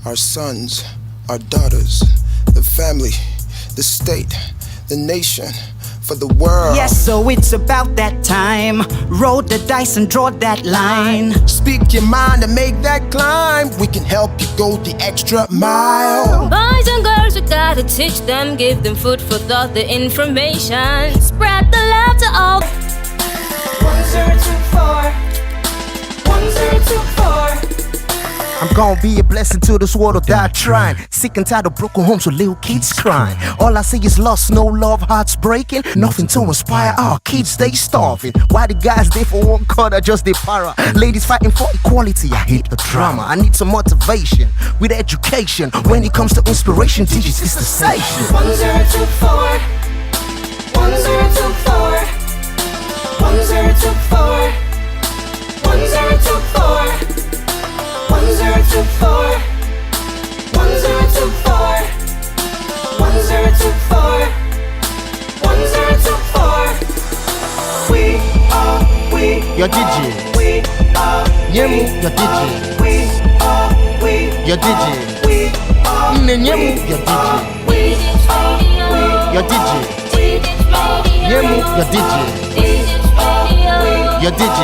Our sons, our daughters, the family, the state, the nation, for the world. Yes, so it's about that time. Roll the dice and draw that line. Speak your mind and make that climb. We can help you go the extra mile. Boys and girls, we gotta teach them, give them food for thought, the information. Spread the love to all. 1024 1024. I'm gonna be a blessing to this world or die trying. Sick and tired of broken homes with little kids crying. All I see is loss, no love, hearts breaking. Nothing to inspire our kids, they starving. Why the guys they for one quarter just they para? Ladies fighting for equality, I hate the drama. I need some motivation with education. When it comes to inspiration, teachers it's the station. 1024 1024 1024 1024 1024 1024 1024 1024. We are Your DJ, we are Nyemu, your DJ, we are your DJ, we are Nyemu, your DJ, your DJ, Nyemu, your DJ, your DJ,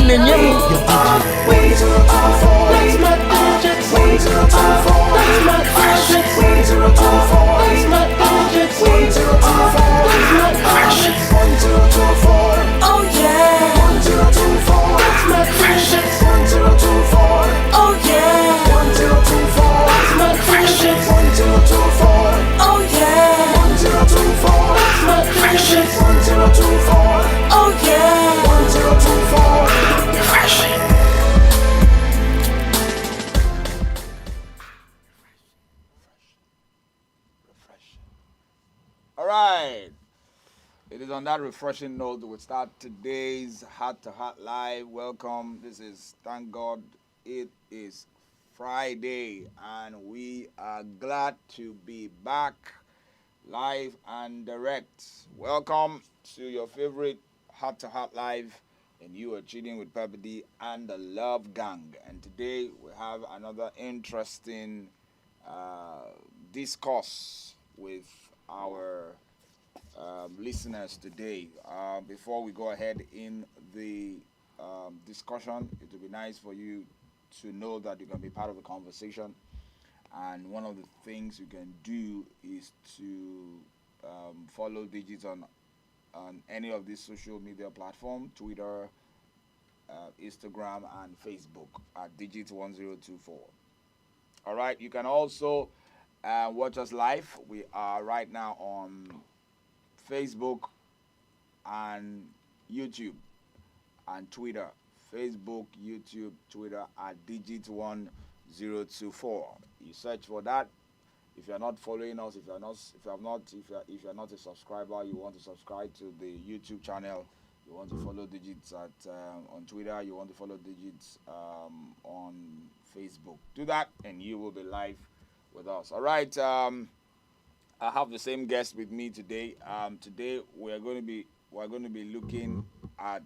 Nyemu, your DJ. 1024. That's my digits. 1024. That's my digits. 1024. That's my digits. 1024. That's my digits. 1024. Oh yeah. 1024. That's my digits. 1024. Oh yeah. 1024. That's my digits. 1024. Oh yeah. 1024. That's my digits. 1024. Oh yeah. 1024. All right. It is on that refreshing note that we start today's Heart to Heart Live. Welcome. This is, thank God, it is Friday, and we are glad to be back live and direct. Welcome to your favorite Heart to Heart Live, and you are chilling with Papadee and the Love Gang. And today we have another interesting discourse with our listeners today. Before we go ahead in the discussion, it would be nice for you to know that you can be part of the conversation. And one of the things you can do is to follow Digits on any of these social media platforms, Twitter, Instagram, and Facebook at Digits1024. All right, you can also watch us live. We are right now on Facebook and YouTube and Twitter. Facebook, YouTube, Twitter at Digits1024. You search for that. If you're not following us, if you're not a subscriber, you want to subscribe to the YouTube channel. You want to follow Digits on Twitter. You want to follow Digits on Facebook. Do that, and you will be live with us. All right. I have the same guest with me today. Today we're going to be looking at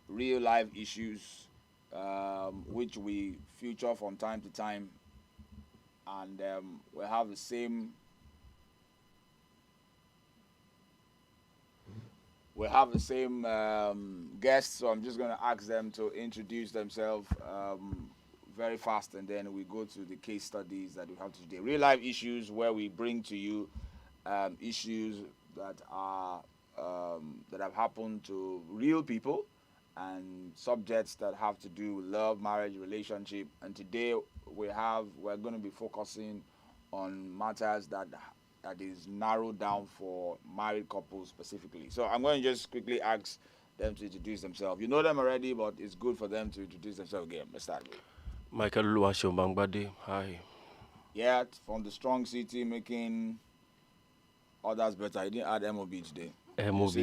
real life issues, which we feature from time to time, and we have the same. We have the same guests, so I'm just going to ask them to introduce themselves very fast, and then we go to the case studies that we have today. Real life issues where we bring to you issues that are that have happened to real people, and subjects that have to do with love, marriage, relationship. And today we're going to be focusing on matters that is narrowed down for married couples specifically. So I'm going to just quickly ask them to introduce themselves. You know them already, but it's good for them to introduce themselves again. Let's start with Michael Luasho Bangbade. Hi. Yeah, from the strong city, making others better. I didn't add MOB today. MOB.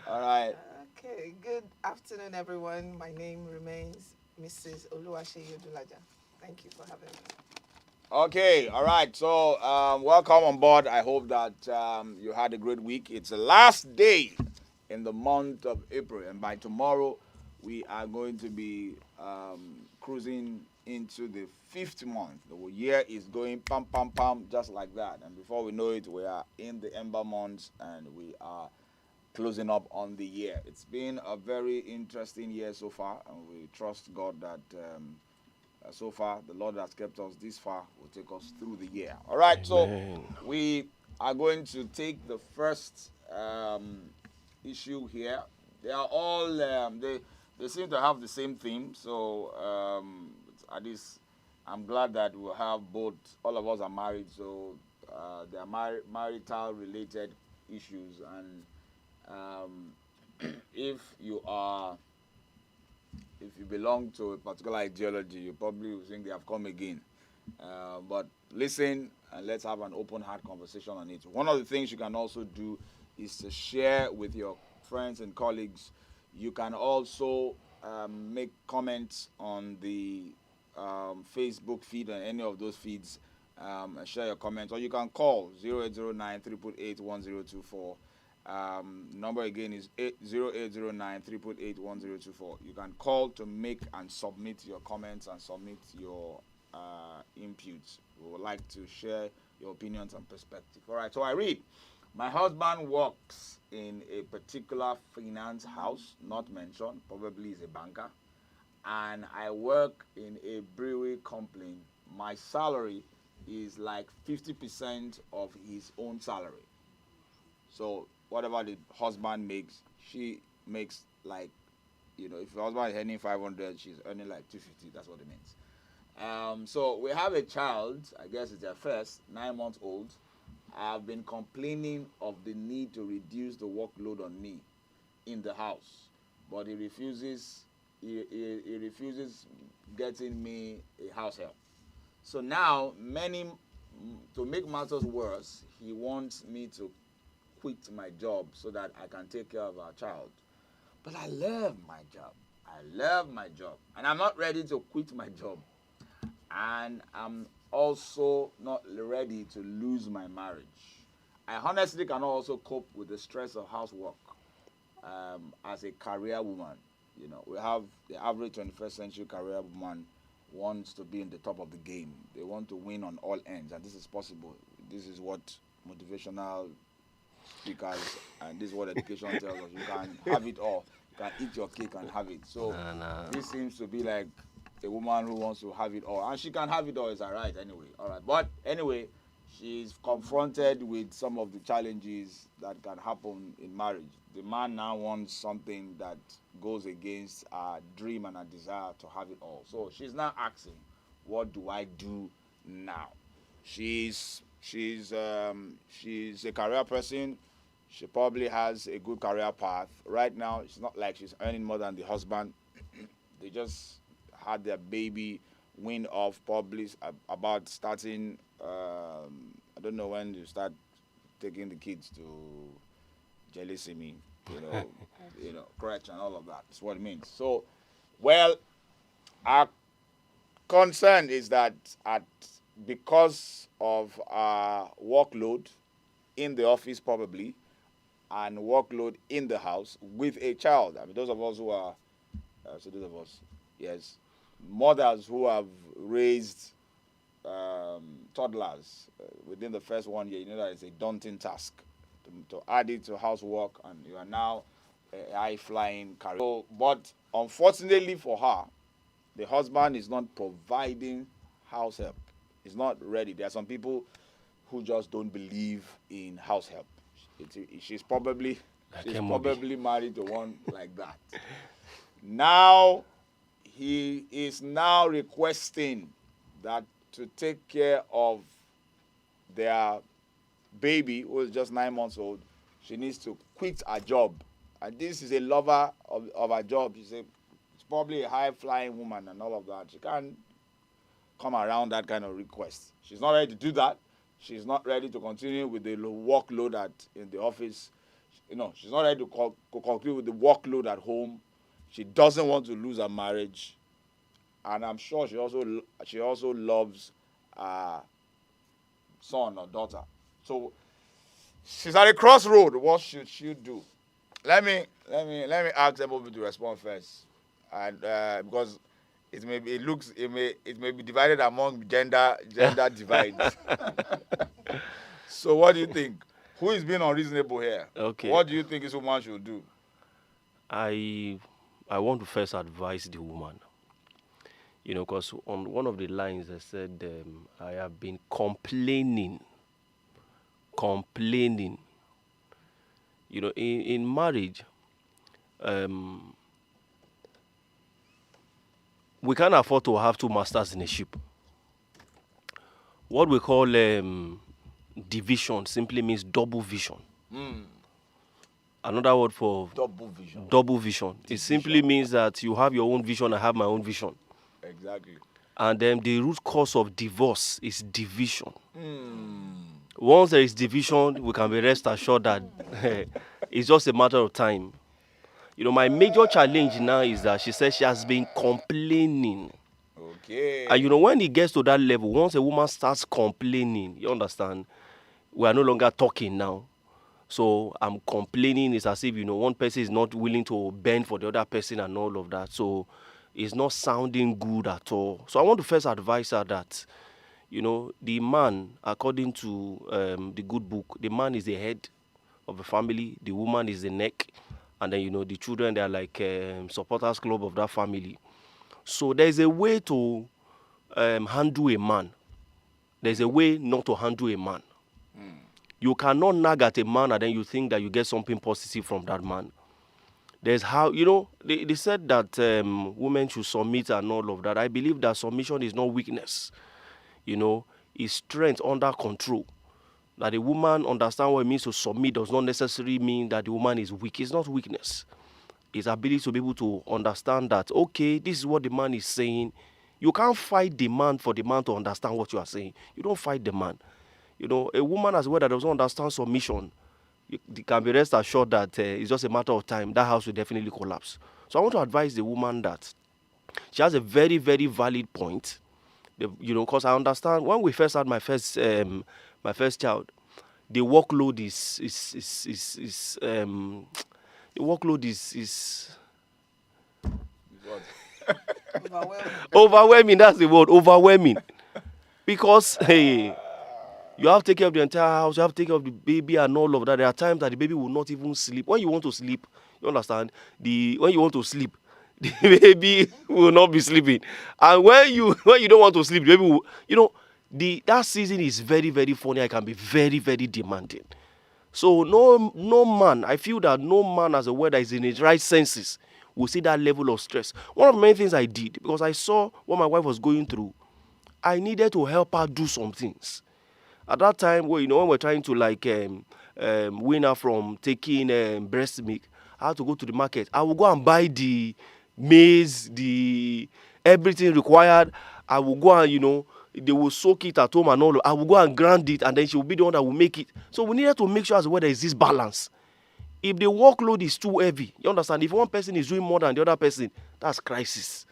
All right. Okay, good afternoon, everyone. My name remains Mrs. Oluwase Yodulaja. Thank you for having me. Okay, all right. So, welcome on board. I hope that you had a great week. It's the last day in the month of April, and by tomorrow, we are going to be cruising into the 5th month. The year is going pam pam pam just like that, and before we know it, we are in the ember months and we are closing up on the year. It's been a very interesting year so far, and we trust God that so far the Lord has kept us this far will take us through the year. All right, so Amen. we are going to take the first issue here. They are all they seem to have the same theme. So at least I'm glad that we'll have both. All of us are married, so they are marital related issues. And if you are if you belong to a particular ideology, you probably will think they have come again. But listen and let's have an open heart conversation on it. One of the things you can also do is to share with your friends and colleagues. You can also make comments on the Facebook feed and any of those feeds and share your comments. Or you can call 0809 888 1024. Number again is 0809 888 1024. You can call to make and submit your comments and submit your inputs. We would like to share your opinions and perspective. All right, so I read. My husband works in a particular finance house, not mentioned, probably is a banker, and I work in a brewery company. My salary is like 50% of his own salary. So whatever the husband makes, she makes like, if the husband is earning 500, she's earning like 250. That's what it means. So we have a child, I guess it's their first, 9 months old. I've been complaining of the need to reduce the workload on me in the house, but he refuses. He refuses getting me a house help. So now, to make matters worse, he wants me to quit my job so that I can take care of our child. But I love my job. And I'm not ready to quit my job. And I'm also not ready to lose my marriage. I honestly can also cope with the stress of housework as a career woman. We have the average 21st century career woman wants to be in the top of the game. They want to win on all ends, and this is possible. This is what motivational speakers and this is what education tells us. You can have it all. You can eat your cake and have it. So this seems to be like a woman who wants to have it all, and she can have it all. Is that right? Anyway, all right. But anyway, she's confronted with some of the challenges that can happen in marriage. The man now wants something that goes against our dream and our desire to have it all. So she's now asking, what do I do now? She's a career person. She probably has a good career path. Right now, it's not like she's earning more than the husband. They just had their baby wind off probably about starting, I don't know when you start taking the kids to Jealousy, crutch and all of that. That's what it means. So, well, our concern is that because of our workload in the office probably and workload in the house with a child. I mean, those of us who are, yes, mothers who have raised toddlers within the first 1 year, that it's a daunting task to add it to housework, and you are now a high-flying career. So, but unfortunately for her, the husband is not providing house help. He's not ready. There are some people who just don't believe in house help. She's probably married to one like that. Now he is now requesting that to take care of their baby, who is just 9 months old, she needs to quit her job. And this is a lover of her job. She's probably a high-flying woman and all of that. She can't come around that kind of request. She's not ready to do that. She's not ready to continue with the workload in the office. She's not ready to conclude with the workload at home. She doesn't want to lose her marriage. And I'm sure she also loves her son or daughter. So she's at a crossroad. What should she do? Let me ask everybody to respond first. and because it may be divided among gender divides. So what do you think? Who is being unreasonable here? Okay. What do you think this woman should do? I want to first advise the woman. Because on one of the lines they said, I have been complaining. In marriage, we can't afford to have two masters in a ship. What we call division simply means double vision. Another word for double vision. It simply means that you have your own vision, I have my own vision. Exactly. And then the root cause of divorce is division. Once there is division, we can be rest assured that it's just a matter of time. My major challenge now is that she says she has been complaining. Okay. And when it gets to that level, once a woman starts complaining, you understand, we are no longer talking now. So I'm complaining. It's as if, one person is not willing to bend for the other person and all of that. So it's not sounding good at all. So I want to first advise her that, the man, according to the good book, the man is the head of the family, the woman is the neck, and then, the children, they are like supporters club of that family. So there's a way to handle a man. There's a way not to handle a man. You cannot nag at a man and then you think that you get something positive from that man. There's how, they said that women should submit and all of that. I believe that submission is not weakness. It's strength under control. That a woman understand what it means to submit does not necessarily mean that the woman is weak. It's not weakness. It's ability to be able to understand that, okay, this is what the man is saying. You can't fight the man for the man to understand what you are saying. You don't fight the man. A woman as well that doesn't understand submission, you can be rest assured that it's just a matter of time. That house will definitely collapse. So I want to advise the woman that she has a very, very valid point. Because I understand when we first had my first child, the workload is the workload is overwhelming. That's the word, overwhelming. Because hey, you have to take care of the entire house, you have to take care of the baby and all of that. There are times that the baby will not even sleep. When you want to sleep, you understand? When you want to sleep, the baby will not be sleeping. And when you don't want to sleep, the baby will, that season is very, very funny. I can be very, very demanding. So no man, I feel that no man as a word that is in his right senses will see that level of stress. One of the many things I did, because I saw what my wife was going through, I needed to help her do some things. At that time, when we're trying to win her from taking breast milk, I had to go to the market. I will go and buy the maize, everything required. I will go and, they will soak it at home and all. I will go and grind it, and then she will be the one that will make it. So we needed to make sure as well there is this balance. If the workload is too heavy, you understand, if one person is doing more than the other person, that's crisis.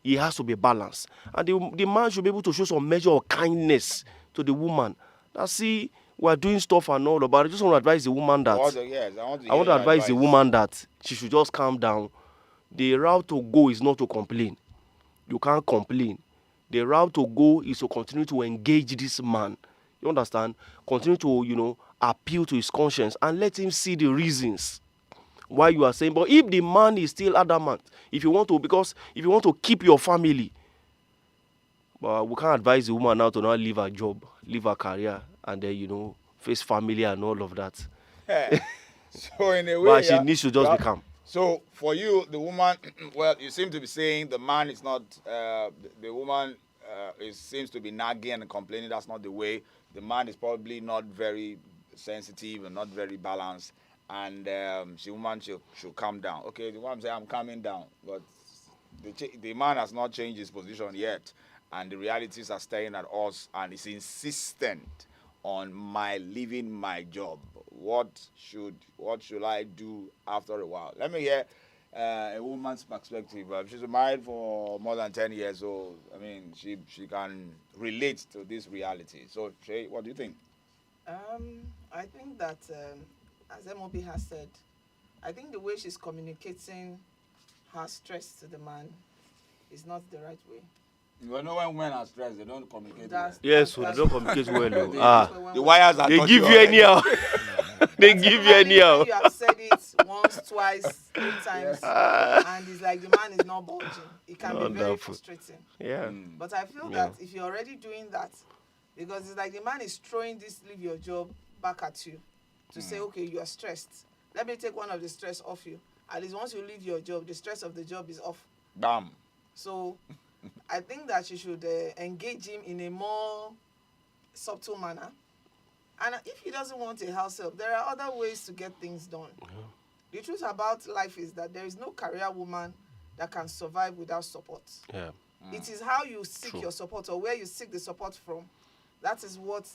It has to be balanced. And the man should be able to show some measure of kindness to the woman. Now, see, we're doing stuff and all, but I just want to advise the woman that I want to advise the woman that she should just calm down. The route to go is not to complain. You can't complain. The route to go is to continue to engage this man. You understand? Continue to, appeal to his conscience and let him see the reasons why you are saying. But if the man is still adamant, if you want to keep your family, but we can't advise the woman now to not leave her job, leave her career, and then, face family and all of that. So in a way, but she needs to just be calm. So for you, the woman, well, you seem to be saying the man is not, the woman seems to be nagging and complaining. That's not the way. The man is probably not very sensitive and not very balanced, and the woman should calm down. Okay, the woman say, I'm calming down, but the man has not changed his position yet, and the realities are staring at us, and is insistent on leaving my job. What should I do after a while? Let me hear a woman's perspective. She's married for more than 10 years, so I mean, she can relate to this reality. So, Shay, what do you think? I think that, as MOB has said, I think the way she's communicating her stress to the man is not the right way. You know when women are stressed, they don't communicate. That's, Yes, so they that's don't what- communicate well. well. Oh. The- Ah, The wires are they touching give you already. anyhow. They give you particularly anyhow. when you have said it once, twice, 3 times, and it's like the man is not budging. It can be very Wonderful. frustrating. Yeah. But I feel that if you're already doing that, because it's like the man is throwing this leave your job back at you to say, okay, you are stressed. Let me take one of the stress off you. At least once you leave your job, the stress of the job is off. Bam. So I think that you should engage him in a more subtle manner. And if he doesn't want a house help, there are other ways to get things done. The truth about life is that there is no career woman that can survive without support. Yeah. It is how you seek True. your support or where you seek the support from. That is what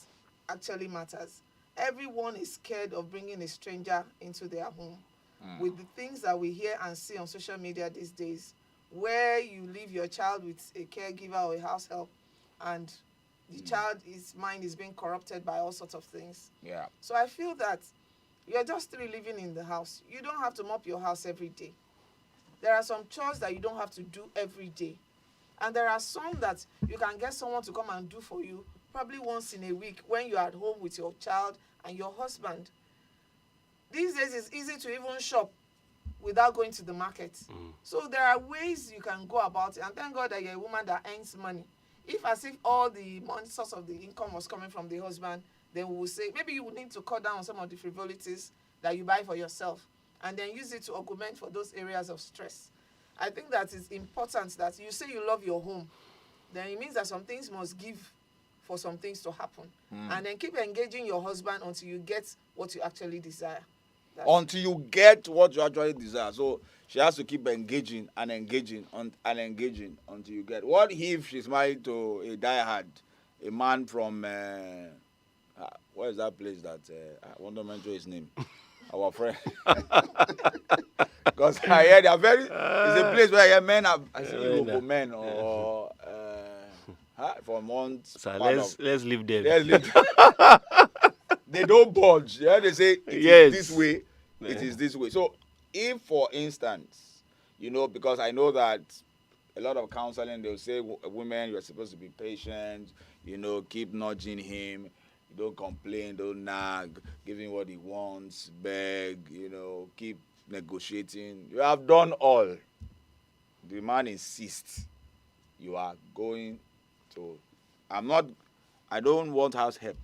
actually matters. Everyone is scared of bringing a stranger into their home. With the things that we hear and see on social media these days, where you leave your child with a caregiver or a house help, and the child's mind is being corrupted by all sorts of things. Yeah. So I feel that you're just 3 living in the house. You don't have to mop your house every day. There are some chores that you don't have to do every day. And there are some that you can get someone to come and do for you probably once in a week when you're at home with your child and your husband. These days it's easy to even shop without going to the market. So there are ways you can go about it. And thank God that you're a woman that earns money. If as if all the money source of the income was coming from the husband, then we will say maybe you would need to cut down on some of the frivolities that you buy for yourself and then use it to augment for those areas of stress. I think that it's important that you say you love your home, then it means that some things must give for some things to happen. And then keep engaging your husband until you get what you actually desire. Until you get what you actually desire. So she has to keep engaging and engaging and engaging until you get. What if she's married to a diehard, a man from where is that place that I want to mention his name? Our friend. Because I heard they are very. It's a place where I hear men are. I see Yoruba men or from one. So let's leave them. Let's leave. They don't budge. Yeah, they say it Yes. is this way. It is this way. So, if for instance, because I know that a lot of counseling, they'll say, women, you're supposed to be patient. Keep nudging him. Don't complain. Don't nag. Give him what he wants. Beg. Keep negotiating. You have done all. The man insists. You are going to. I don't want house help.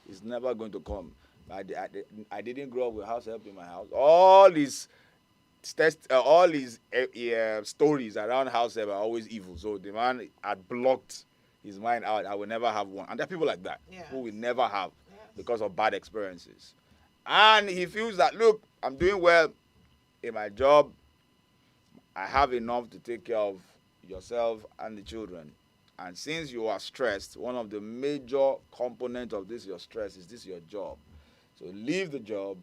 It's never going to come. I didn't grow up with house help in my house. All these stories around house help are always evil. So the man had blocked his mind out. I will never have one. And there are people like that who will never have because of bad experiences. And he feels that, look, I'm doing well in my job. I have enough to take care of yourself and the children. And since you are stressed, one of the major components of your stress is your job. So leave the job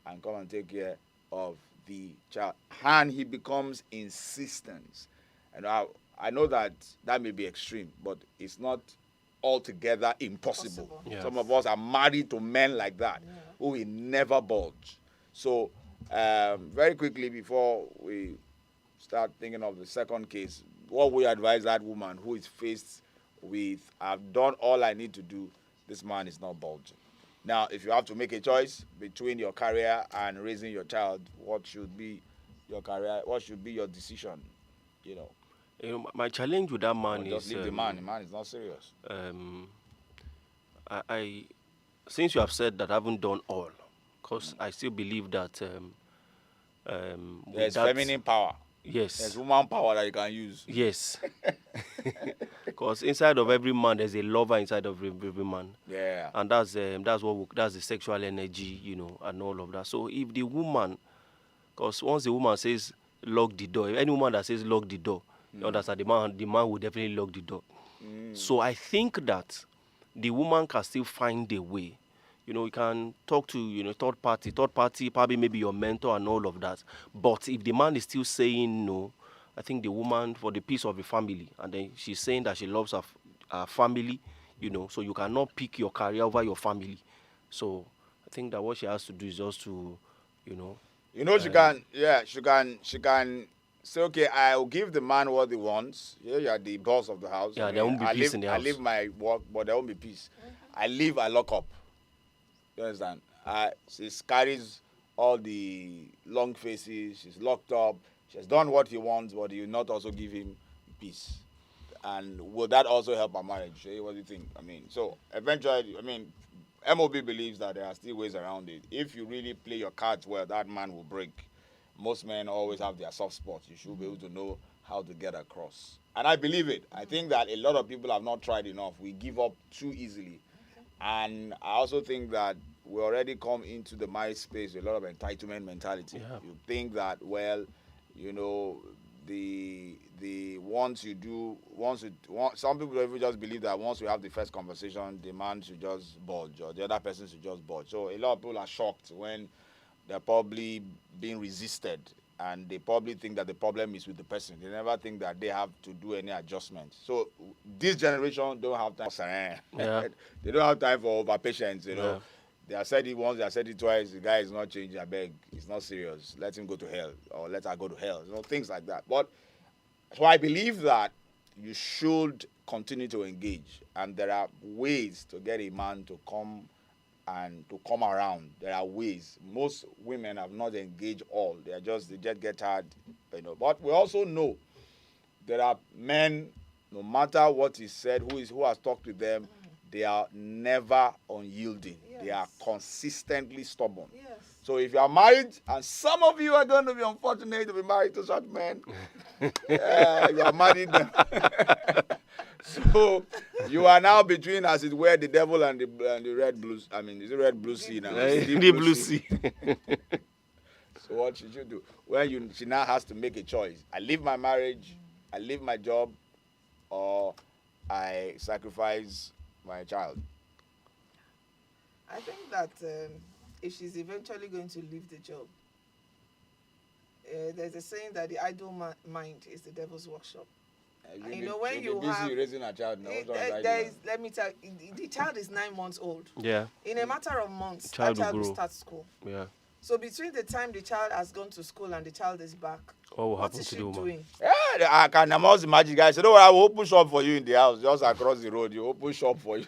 and come and take care of the child. And he becomes insistent. And I know that may be extreme, but it's not altogether impossible. Yes. Some of us are married to men like that who will never budge. So very quickly before we start thinking of the second case, what would you advise that woman who is faced with, I've done all I need to do, this man is not budging? Now, if you have to make a choice between your career and raising your child, what should be your career? What should be your decision? My challenge with that man Just is leave the man. The man is not serious. I since you have said that I haven't done all, because I still believe that There's feminine power. Yes. There's woman power that you can use. Yes. Because inside of every man, there's a lover inside of every man. Yeah. And that's the sexual energy, and all of that. So if the woman, because once the woman says lock the door, any woman that says lock the door, you understand, the man will definitely lock the door. So I think that the woman can still find a way. You can talk to, third party, probably maybe your mentor and all of that. But if the man is still saying no, I think the woman, for the peace of the family, and then she's saying that she loves her family, so you cannot pick your career over your family. So I think that what she has to do is just to, she can So okay, I'll give the man what he wants. Yeah, you are the boss of the house. Yeah, there won't be peace in the I house. leave my work, but there won't be peace. I leave, I lock up. You understand? She carries all the long faces. She's locked up. She has done what he wants, but he will not also give him peace. And will that also help our marriage? Eh? What do you think? I mean, so eventually, I mean, MOB believes that there are still ways around it. If you really play your cards well, that man will break. Most men always have their soft spots. You should be able to know how to get across. And I believe it. I think that a lot of people have not tried enough. We give up too easily. And I also think that we already come into the marriage space with a lot of entitlement mentality. Yeah. You think that, well, you know, the once you do, some people even just believe that once we have the first conversation, the man should just budge or the other person should just budge. So a lot of people are shocked when they're probably being resisted, and they probably think that the problem is with the person. They never think that they have to do any adjustment. So this generation don't have time. Yeah. They don't have time for overpatience, you know. Yeah. They have said it once, they have said it twice. The guy is not changing. I beg, it's not serious. Let him go to hell, or let her go to hell. You know, things like that. But so I believe that you should continue to engage, and there are ways to get a man to come and to come around. There are ways. Most women have not engaged all. They just get tired, you know. But we also know there are men, no matter what is said, who has talked to them, they are never unyielding. Yes. They are consistently stubborn. Yes. So if you are married, and some of you are going to be unfortunate to be married to such men, you are married. So you are now between, as it were, the devil and the red blue. I mean, is it red blue sea now? The blue sea. So what should you do? Well, she now has to make a choice. I leave my marriage, I leave my job, or I sacrifice my child. I think that if she's eventually going to leave the job, there's a saying that the idle mind is the devil's workshop. And you know, when you busy have raising a child now, let me tell you, the child is 9 months old. Yeah. In a matter of months, Child that child will will grow. start school. Yeah. So between the time the child has gone to school and the child is back, What will what happen is to she the woman? doing? Yeah, I can almost imagine, guys. So don't worry, I will open shop for you in the house, just across the road. You open shop for you.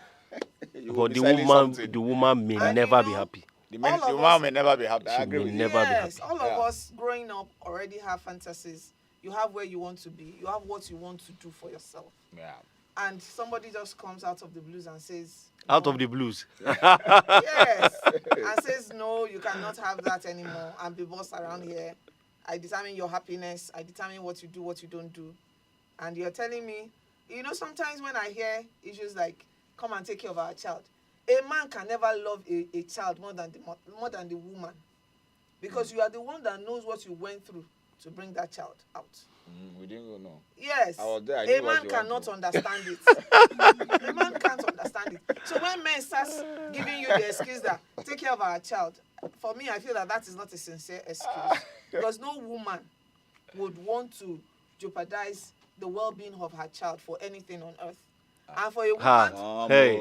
You will But be selling something. the woman may And never you be know, happy. The all of woman us- may never be happy. I She agree may with you. never be Yes, happy. all of Yeah. us growing up already have fantasies. You have where you want to be. You have what you want to do for yourself. Yeah. And somebody just comes out of the blues and says, Out no. of the blues. Yes. And says, no, you cannot have that anymore and be boss around here. I determine your happiness. I determine what you do, what you don't do. And you're telling me, you know, sometimes when I hear issues like, come and take care of our child, a man can never love a child more than the woman. Because you are the one that knows what you went through to bring that child out. We didn't even know. Yes. I was there. I A knew what man you cannot went understand it. A man can't understand it. So when men start giving you the excuse that take care of our child, for me, I feel that is not a sincere excuse. Because no woman would want to jeopardize the well-being of her child for anything on earth. And for a woman, Hey.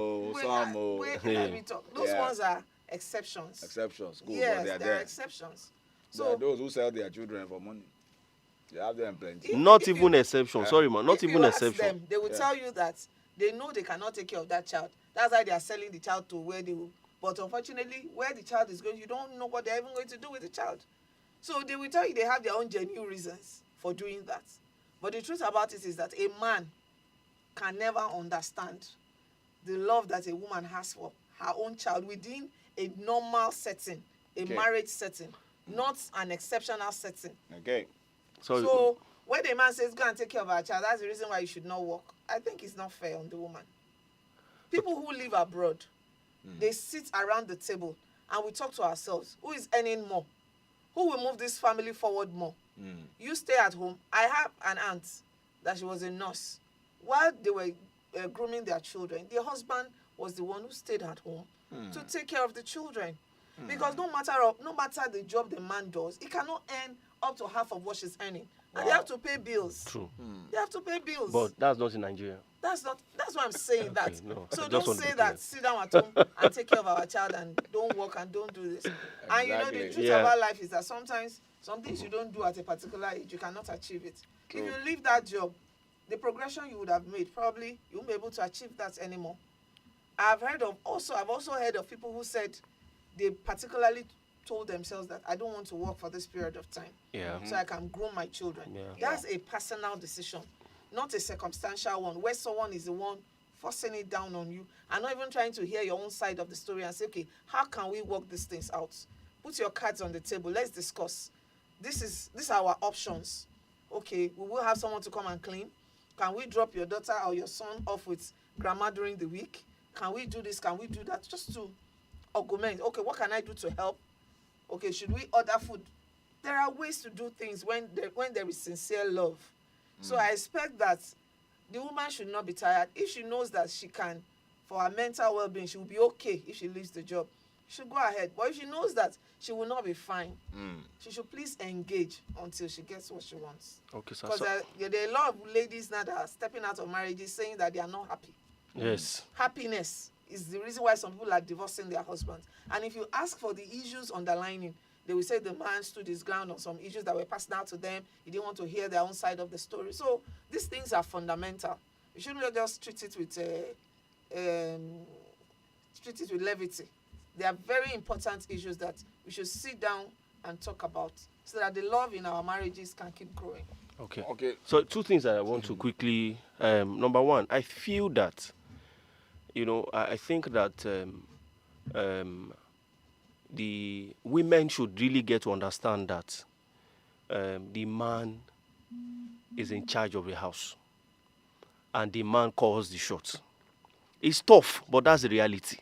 let me talk. Those Yeah. ones are exceptions. Exceptions. Good, Yes, but they are there there. are exceptions. There are So those who sell their children for money. They have them plenty. Not if even you- exception. Sorry, man. Not if even you ask exception. them, they will tell you that they know they cannot take care of that child. That's why they are selling the child to where they will. But unfortunately, where the child is going, you don't know what they're even going to do with the child. So they will tell you they have their own genuine reasons for doing that. But the truth about it is that a man can never understand the love that a woman has for her own child within a normal setting, a Okay. marriage setting, not an exceptional setting. Okay. Sorry. So when a man says go and take care of our child, that's the reason why you should not work. I think it's not fair on the woman. People who live abroad, they sit around the table and we talk to ourselves. Who is earning more? Who will move this family forward more? You stay at home. I have an aunt that she was a nurse. While they were grooming their children, the husband was the one who stayed at home to take care of the children. Because no matter the job the man does, he cannot earn up to half of what she's earning. And they have to pay bills. True. They have to pay bills. But that's not in Nigeria. That's why I'm saying that. no, I So just don't want to say be that, clear. sit down at home and take care of our child and don't work and don't do this. And you know, the Exactly. truth Yeah. about life is that sometimes Some things you don't do at a particular age, you cannot achieve it. If you leave that job, the progression you would have made, probably you won't be able to achieve that anymore. I've also heard of people who said they particularly told themselves that I don't want to work for this period of time. Yeah. So I can groom my children. Yeah. That's a personal decision, not a circumstantial one, where someone is the one forcing it down on you and not even trying to hear your own side of the story and say, okay, how can we work these things out? Put your cards on the table. Let's discuss. These are our options. Okay, we will have someone to come and clean. Can we drop your daughter or your son off with grandma during the week? Can we do this? Can we do that? Just to augment. Okay, what can I do to help? Okay, should we order food? There are ways to do things when there is sincere love. So I expect that the woman should not be tired. If she knows that she can, for her mental well-being, she will be okay if she leaves the job. She should go ahead. But if she knows that she will not be fine, she should please engage until she gets what she wants. Okay, sir. Because there are a lot of ladies now that are stepping out of marriages saying that they are not happy. Yes. Happiness is the reason why some people are divorcing their husbands. And if you ask for the issues underlying, they will say the man stood his ground on some issues that were passed out to them. He didn't want to hear their own side of the story. So these things are fundamental. You shouldn't just treat it with levity. They are very important issues that we should sit down and talk about so that the love in our marriages can keep growing. Okay. Okay. So two things that I want to quickly. Number one, I feel that, I think that the women should really get to understand that the man is in charge of the house and the man calls the shots. It's tough, but that's the reality.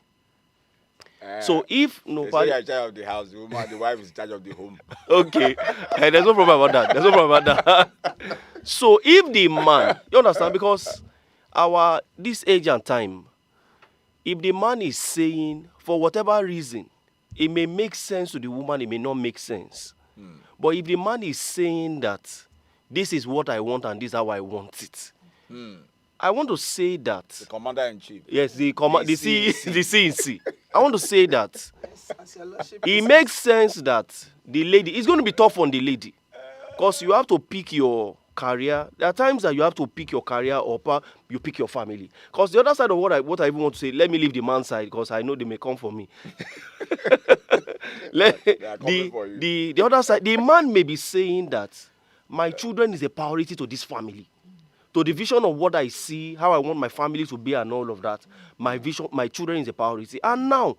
So if They say nobody, you're in charge of the house, the wife is in charge of the home. okay, there's no problem about that. There's no problem about that. So if the man, you understand, because this age and time, if the man is saying for whatever reason, it may make sense to the woman, it may not make sense. But if the man is saying that this is what I want and this is how I want it, I want to say that The commander-in-chief. yes, the CNC. I want to say that Yes, as your lordship it says. makes sense that the lady, it's going to be tough on the lady because you have to pick your career. There are times that you have to pick your career or you pick your family. Because the other side of what I even want to say, let me leave the man's side because I know they may come for me. coming for you. The other side, the man may be saying that my children is a priority to this family. To the vision of what I see, how I want my family to be and all of that, my vision, my children is a priority. And now,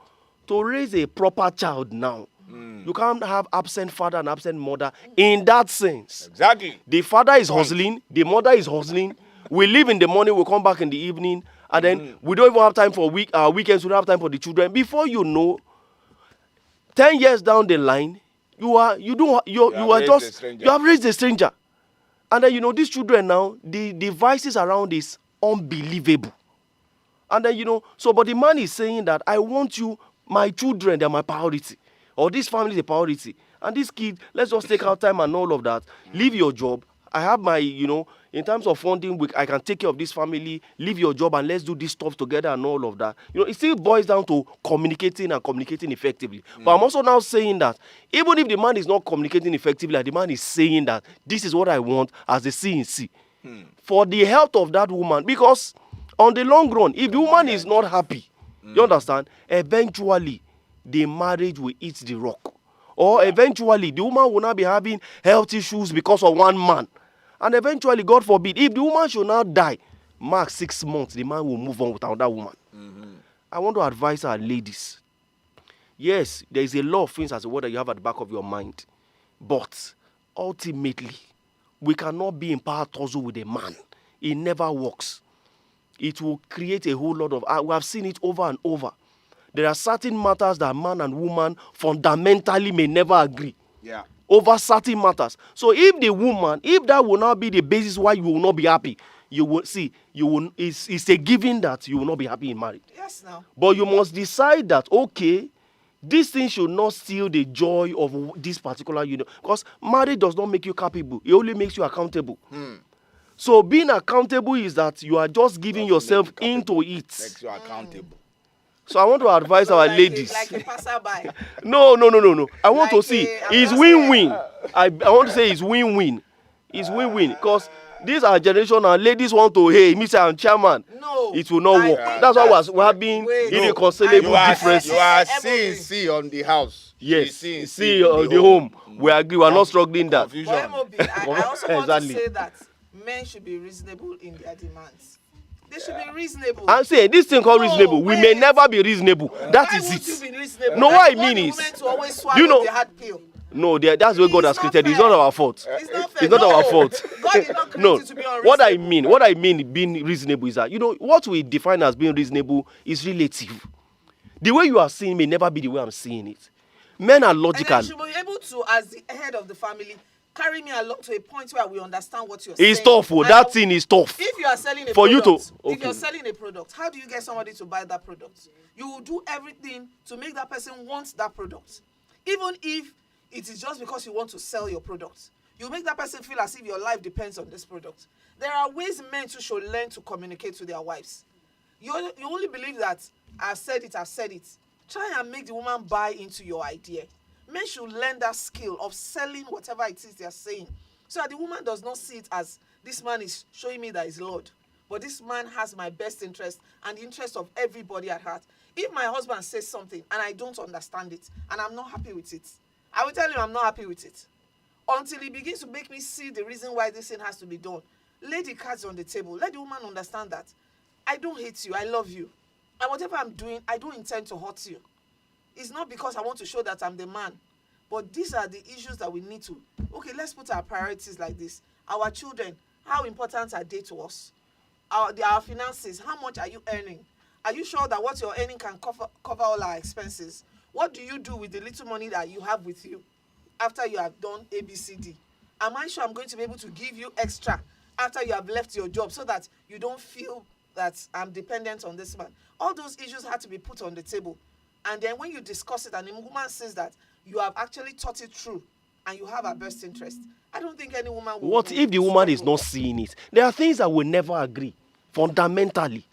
to raise a proper child now, you can't have absent father and absent mother in that sense. Exactly. The father is hustling, the mother is hustling. We leave in the morning, we come back in the evening, and then we don't even have time for weekends, we don't have time for the children. Before you know, 10 years down the line, you have raised a stranger. And then, these children now, the devices around is unbelievable. And then, but the man is saying that I want you, my children, they're my priority. Or this family is a priority. And this kid, let's just take our time and all of that. Leave your job. I have my, in terms of funding, I can take care of this family. Leave your job and let's do this stuff together and all of that. It still boils down to communicating effectively. But I'm also now saying that even if the man is not communicating effectively, and the man is saying that this is what I want as a CNC, for the health of that woman, because on the long run, if the woman is not happy, you understand, eventually the marriage will eat the rock. Or eventually the woman will not be having health issues because of one man. And eventually, God forbid, if the woman should now die, max 6 months, the man will move on with another woman. I want to advise our ladies. Yes, there is a lot of things as a word that you have at the back of your mind. But ultimately, we cannot be in power tussle with a man. It never works. It will create a whole lot of... we have seen it over and over. There are certain matters that man and woman fundamentally may never agree. Yeah. Over certain matters. So if that will not be the basis why you will not be happy, it's a given that you will not be happy in marriage. Yes, now. But you must decide that, okay, this thing should not steal the joy of this particular union. Because marriage does not make you capable. It only makes you accountable. So being accountable is that you are just giving yourself into it. Makes you accountable. So I want to advise So our like ladies. like a passerby. No. I want Like to see. a It's ambassador. win-win. I want to say it's win-win. It's win-win because this our generation and ladies want to, hey, me say I'm chairman. No, It will not I work. think That's why that's- we have been Wait. No, irreconcilable You are, differences. you are Everything. seeing C on the house. Yes, Seeing see the home. We agree. We are not struggling that. Confusion. For MOB, I also want Exactly. to say that men should be reasonable in their demands. They should be reasonable. I'm saying this thing called No, reasonable. We may wait. never be reasonable. That Why is won't you it. be reasonable? No, Like, what I want mean the is- women to always swallow you know- the hard pill. No, that's where God has It's not created. It's fair. not our fault. It's not fair. It's not No. our fault. God did not create No, you to be unreasonable. what I mean being reasonable is that, you know, what we define as being reasonable is relative. The way you are seeing me never be the way I'm seeing it. Men are And logical. then you should be able to, as the head of the family, carry me along to a point where we understand what you're saying. It's tough. Oh, And that thing is tough. If you are selling a For you product, to- if okay. you're selling a product, how do you get somebody to buy that product? You will do everything to make that person want that product. Even if it is just because you want to sell your product. You make that person feel as if your life depends on this product. There are ways men too should learn to communicate with their wives. You only believe that I've said it. Try and make the woman buy into your idea. Men should learn that skill of selling whatever it is they are saying, so that the woman does not see it as this man is showing me that he's Lord, but this man has my best interest and the interest of everybody at heart. If my husband says something and I don't understand it and I'm not happy with it, I will tell him I'm not happy with it until he begins to make me see the reason why this thing has to be done. Lay the cards on the table. Let the woman understand that I don't hate you, I love you, and whatever I'm doing, I don't intend to hurt you. It's not because I want to show that I'm the man, but these are the issues that we need to. Okay, let's put our priorities like this. Our children, how important are they to us? Our finances, how much are you earning? Are you sure that what you're earning can cover all our expenses? What do you do with the little money that you have with you after you have done ABCD? Am I sure I'm going to be able to give you extra after you have left your job so that you don't feel that I'm dependent on this man? All those issues have to be put on the table. And then when you discuss it and the woman says that you have actually thought it through and you have her best interest, I don't think any woman will. What if the woman is not seeing it? There are things that we never agree. Fundamentally,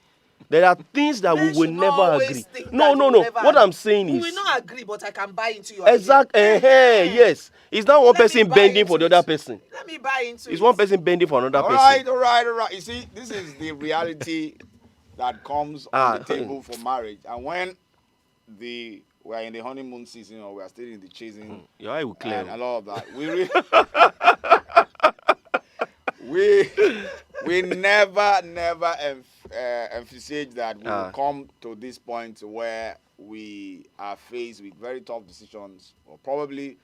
there are things that we will never agree. No. What I'm saying we is, will not agree, but I can buy into your exactly. idea. Yes, it's not one Let me person buy bending into for the it. other person. Let me buy into It's it. one person bending for another All person. right. You see, this is the reality that comes on the table for marriage. And when we are in the honeymoon season or we are still in the chasing Your eye will clear. and all of that, we never emphasize that we will come to this point where we are faced with very tough decisions, or probably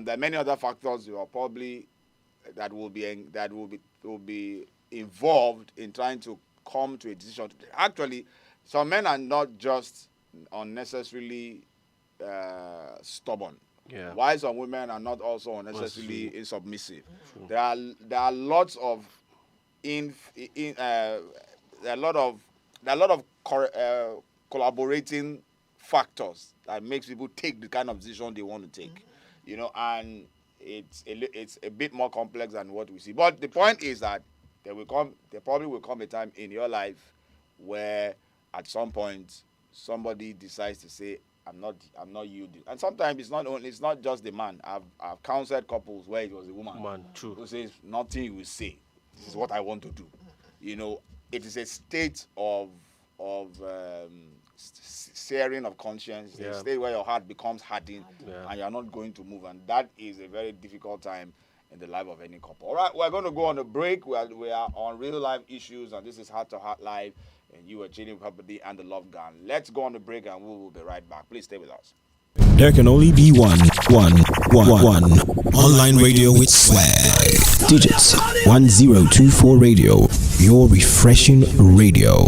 there are many other factors or probably that will be involved in trying to come to a decision. Actually, some men are not just unnecessarily stubborn. Yeah. Why some women are not also unnecessarily insubmissive. There are lots of collaborating factors that makes people take the kind of decision they want to take, you know, and it's a bit more complex than what we see. But the point is that there probably will come a time in your life where at some point somebody decides to say, I'm not yielding. And sometimes it's not just the man. I've counseled couples where it was a woman True. who says, nothing you will say. This is what I want to do. You know, it is a state of searing of conscience. It's a state where your heart becomes hardened and you're not going to move. And that is a very difficult time in the life of any couple. All right, we're going to go on a break. We are on real life issues, and this is Heart to Heart Live. And you are chilling with Papadee and the Love Gun. Let's go on the break and we will be right back. Please stay with us. There can only be one online radio with swag. Digits 1024 Radio, your refreshing radio.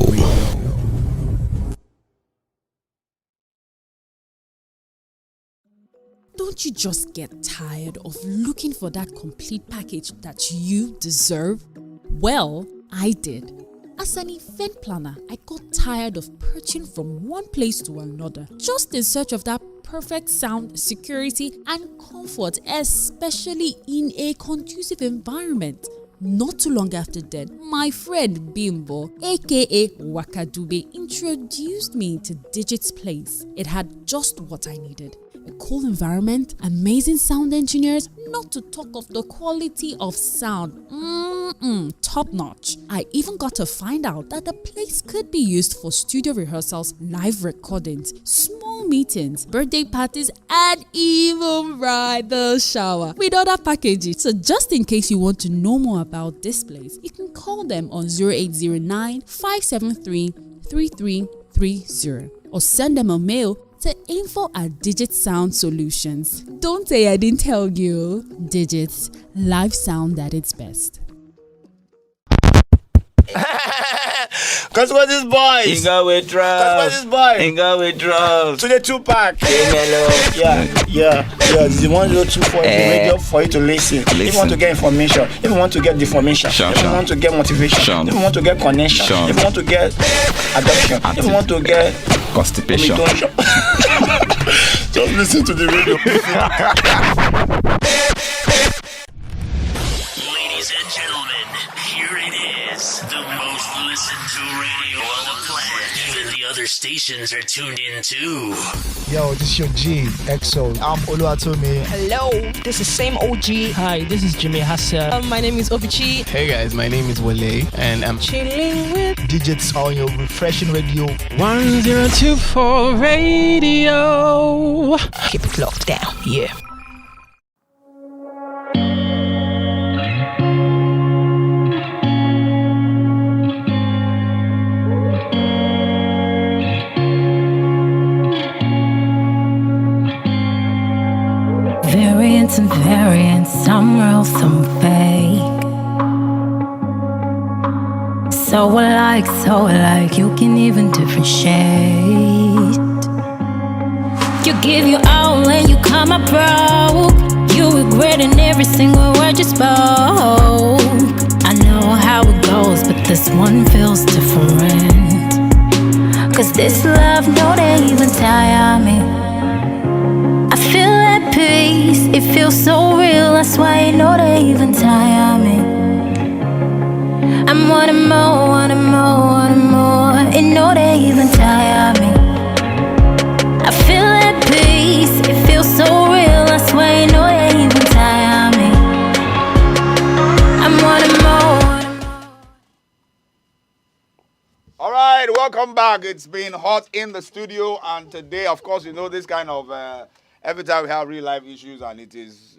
Don't you just get tired of looking for that complete package that you deserve? Well, I did. As an event planner, I got tired of perching from one place to another, just in search of that perfect sound, security, and comfort, especially in a conducive environment. Not too long after that, my friend Bimbo, aka Wakadube, introduced me to Digit's place. It had just what I needed. A cool environment, amazing sound engineers, not to talk of the quality of sound. Top notch. I even got to find out that the place could be used for studio rehearsals, live recordings, small meetings, birthday parties, and even bridal shower with other packages. So just in case you want to know more about this place, you can call them on 0809 573 3330 or send them a mail to info@Digit Sound Solutions. Don't say I didn't tell you. Digits, live sound at its best. Cause what this boys? Inga with drugs. Cause what this boy? Inga with drugs. To the 2-pack. Hey, mellow. Yeah. This is 1024 radio for you to listen. If you want to get information, if you want to get deformation, if you want to get motivation, if you want to get connection, if you want to get adoption, if you want to get constipation. Just listen to the radio. Ladies and gentlemen, here it is, the most listened to radio on the planet. Even the other stations are tuned in too. Yo, this is your G, EXO. I'm Oluwatomi. Hello, this is Same OG. Hi, this is Jimmy Hassel. My name is Obichi. Hey guys, my name is Wale, and I'm chilling with Digits on your refreshing radio. 1024 radio. Keep it locked down, yeah. Variants and variants, some real, some fake. So alike, you can even differentiate. You give your all and you come up broke. You regretting every single word you spoke. I know how it goes, but this one feels different. Cause this love, no, they even tire me. I feel at peace, it feels so real. That's why I know they even tire me. I'm wanting more, wanting more, wanting more. And know they even tire me. I feel at peace, it feels so real. That's why I know they even tire me. I'm wanting more, wanting more. All right, welcome back. It's been hot in the studio, and today, of course, you know this kind of every time we have real life issues, and it is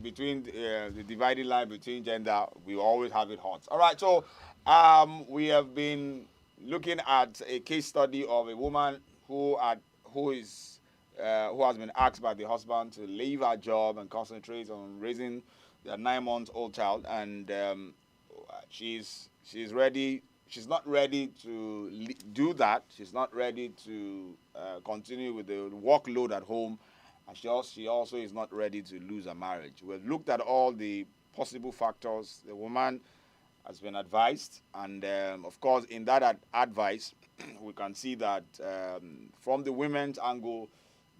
between the dividing line between gender, we always have it hot. All right, so we have been looking at a case study of a woman who has been asked by the husband to leave her job and concentrate on raising their 9-month-old child, and she's ready. She's not ready to do that. She's not ready to continue with the workload at home. And she also is not ready to lose her marriage. We've looked at all the possible factors. The woman has been advised. And, of course, in that advice, we can see that from the women's angle,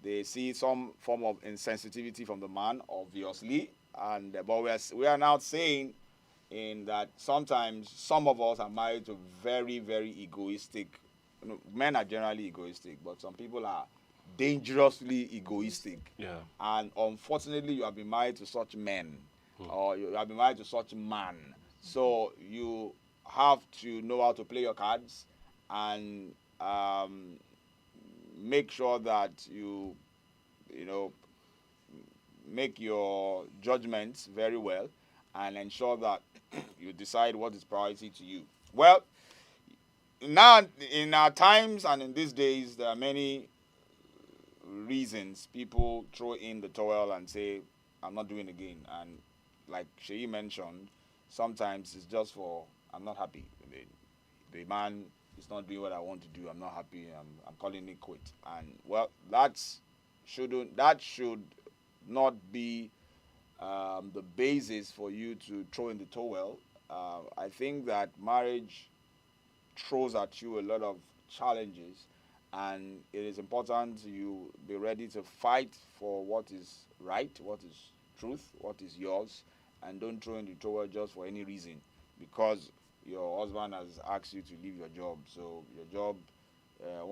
they see some form of insensitivity from the man, obviously. And but we are now saying in that sometimes some of us are married to very, very egoistic. Men are generally egoistic, but some people are dangerously egoistic. Yeah. And unfortunately, you have been married to such men, or you have been married to such man. So you have to know how to play your cards and make sure that you make your judgments very well and ensure that you decide what is priority to you. Well, now in our times and in these days, there are many reasons people throw in the towel and say, I'm not doing again. And like Sheyi mentioned, sometimes it's just for, I'm not happy. The man is not doing what I want to do. I'm not happy. I'm calling it quit. And well, that should not be the basis for you to throw in the towel. I think that marriage throws at you a lot of challenges, and it is important you be ready to fight for what is right, what is truth, what is yours, and don't throw in the towel just for any reason because your husband has asked you to leave your job. So your job,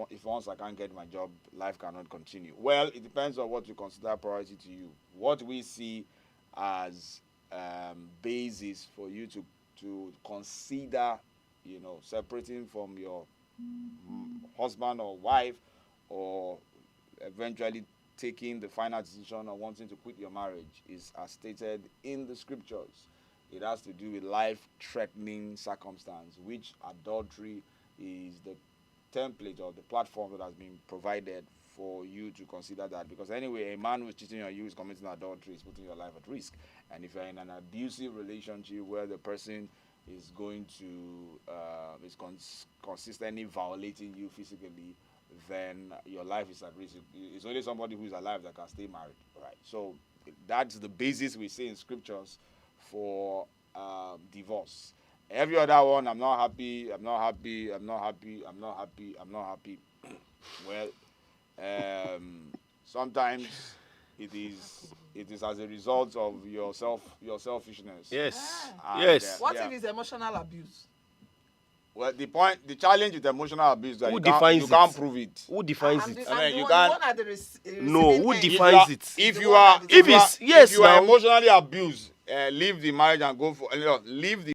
if once I can't get my job, life cannot continue. Well, it depends on what you consider priority to you. What we see as basis for you to consider, separating from your husband or wife, or eventually taking the final decision of wanting to quit your marriage is as stated in the scriptures. It has to do with life-threatening circumstance, which adultery is the template or the platform that has been provided for you to consider that. Because anyway, a man who's cheating on you is committing adultery, is putting your life at risk. And if you're in an abusive relationship where the person is going to consistently violating you physically, then your life is at risk. It's only somebody who is alive that can stay married, right? So that's the basis we see in scriptures for divorce. Every other one, I'm not happy. Well, sometimes it is as a result of your selfishness. Yes. And, Yes. What if it's emotional abuse? Well, the challenge with emotional abuse is that Who you defines can't it? prove it. Who defines it? You can't. No, who defines it? If you are Yes, emotionally abused, leave the marriage and go for leave the